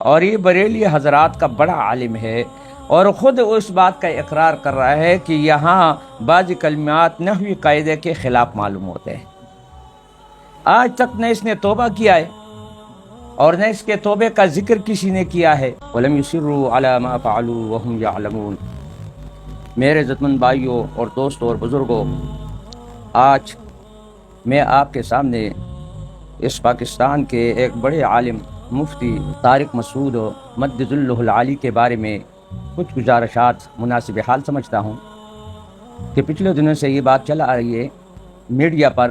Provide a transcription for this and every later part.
اور یہ بریلی حضرات کا بڑا عالم ہے، اور خود اس بات کا اقرار کر رہا ہے کہ یہاں بعض کلمات نحوی قاعدے کے خلاف معلوم ہوتے ہیں۔ آج تک نہ اس نے توبہ کیا ہے اور نہ اس کے توبے کا ذکر کسی نے کیا ہے۔ وَلَمْ يُصِرُّوا عَلَى مَا فَعَلُوا وَهُمْ يَعْلَمُونَ۔ میرے عزتمند بھائیوں اور دوستوں اور بزرگوں، آج میں آپ کے سامنے اس پاکستان کے ایک بڑے عالم مفتی طارق مسعود مدد اللہ العالی کے بارے میں کچھ گزارشات مناسب حال سمجھتا ہوں کہ پچھلے دنوں سے یہ بات چل آ رہی ہے میڈیا پر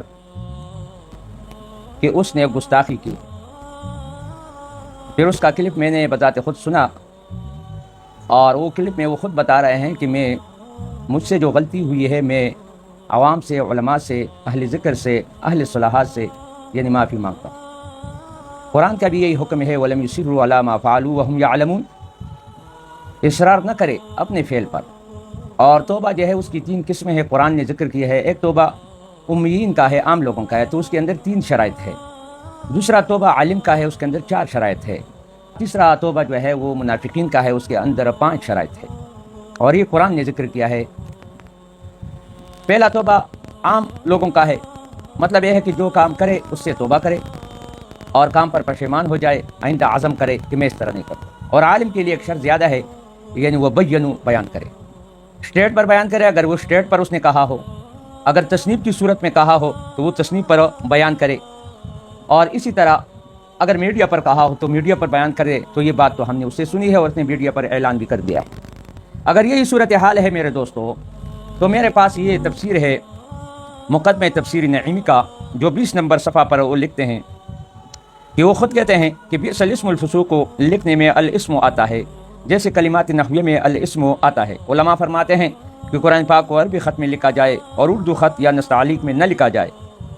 کہ اس نے گستاخی کی۔ پھر اس کا کلپ میں نے بذات خود سنا، اور وہ کلپ میں وہ خود بتا رہے ہیں کہ مجھ سے جو غلطی ہوئی ہے، میں عوام سے، علماء سے، اہل ذکر سے، اہل صلاحات سے یعنی معافی مانگتا ہوں۔ قرآن کا بھی یہی حکم ہے، وَلَمْ يُصِرُّوا عَلَى مَا فَعَلُوا وَهُمْ يَعْلَمُونَ۔ اصرار نہ کرے اپنے فعل پر۔ اور توبہ جو ہے اس کی 3 قسمیں ہیں، قرآن نے ذکر کی ہے۔ ایک توبہ امیین کا ہے، عام لوگوں کا ہے، تو اس کے اندر 3 شرائط ہے۔ دوسرا توبہ عالم کا ہے، اس کے اندر 4 شرائط ہے۔ تیسرا توبہ جو ہے وہ منافقین کا ہے، اس کے اندر 5 شرائط ہے، اور یہ قرآن نے ذکر کیا ہے۔ پہلا توبہ عام لوگوں کا ہے، مطلب یہ ہے کہ جو کام کرے اس سے توبہ کرے اور کام پر پشیمان ہو جائے، آئندہ عزم کرے کہ میں اس طرح نہیں کروں۔ اور عالم کے لیے ایک شرط زیادہ ہے، یعنی وہ بیان کرے، اسٹیٹ پر بیان کرے۔ اگر وہ اسٹیٹ پر اس نے کہا ہو، اگر تصنیف کی صورت میں کہا ہو تو وہ تصنیف پر بیان کرے، اور اسی طرح اگر میڈیا پر کہا ہو تو میڈیا پر بیان کرے۔ تو یہ بات تو ہم نے اس سے سنی ہے اور اس نے میڈیا پر اعلان بھی کر دیا۔ اگر یہی صورتحال ہے میرے دوستو، تو میرے پاس یہ تفسیر ہے مقدمہ تفسیر نعیمی کا، جو 20 نمبر صفحہ پر وہ لکھتے ہیں کہ وہ خود کہتے ہیں کہ بئس الاسم الفسوق کو لکھنے میں الاسم آتا ہے، جیسے کلمات نحویہ میں الاسم آتا ہے۔ علماء فرماتے ہیں کہ قرآن پاک کو عربی خط میں لکھا جائے اور اردو خط یا نستعلیق میں نہ لکھا جائے۔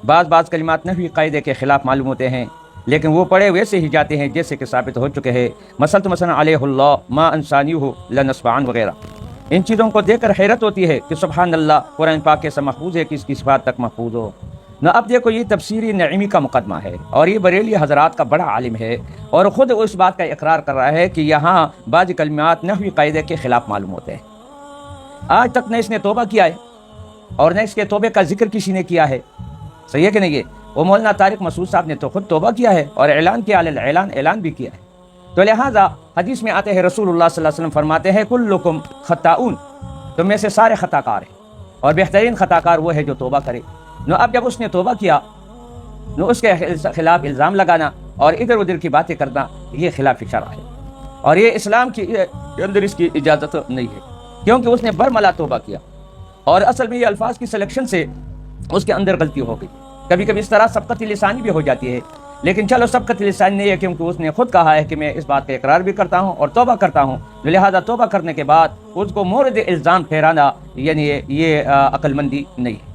بعض کلمات نحوی قاعدے کے خلاف معلوم ہوتے ہیں، لیکن وہ پڑھے ویسے ہی جاتے ہیں جیسے کہ ثابت ہو چکے ہیں، مثلا علیہ اللہ ما انسانیہ لنصفعن وغیرہ۔ ان چیزوں کو دیکھ کر حیرت ہوتی ہے کہ سبحان اللہ، قرآن پاک کیسا محفوظ ہے کہ اس کی صفات تک محفوظ ہو نہ۔ اب دیکھو، یہ تفسیری نعیمی کا مقدمہ ہے، اور یہ بریلی حضرات کا بڑا عالم ہے، اور خود اس بات کا اقرار کر رہا ہے کہ یہاں بعض کلمات نحوی قاعدے کے خلاف معلوم ہوتے ہیں۔ آج تک نہ اس نے توبہ کیا ہے اور نہ اس کے توبے کا ذکر کسی نے کیا ہے۔ صحیح ہے کہ نہیں؟ وہ مولانا طارق مسعود صاحب نے تو خود توبہ کیا ہے اور اعلان کیا، اعلان بھی کیا ہے۔ تو لہٰذا حدیث میں آتے ہیں، رسول اللہ صلی اللہ علیہ وسلم فرماتے ہیں، کلکم خطاؤن، تم میں سے سارے خطا کار ہیں، اور بہترین خطا کار وہ ہے جو توبہ کرے۔ اب جب اس نے توبہ کیا، اس کے خلاف الزام لگانا اور ادھر ادھر کی باتیں کرنا، یہ خلاف شرع ہے، اور یہ اسلام کے اندر اس کی اجازت نہیں ہے، کیونکہ اس نے برملا توبہ کیا، اور اصل میں یہ الفاظ کی سلیکشن سے اس کے اندر غلطی ہو گئی۔ کبھی کبھی اس طرح سبقت لسانی بھی ہو جاتی ہے، لیکن چلو سبقت لسانی نہیں ہے، کیونکہ اس نے خود کہا ہے کہ میں اس بات کا اقرار بھی کرتا ہوں اور توبہ کرتا ہوں، لہذا توبہ کرنے کے بعد اس کو مورد الزام ٹھہرانا یعنی یہ عقل مندی نہیں ہے۔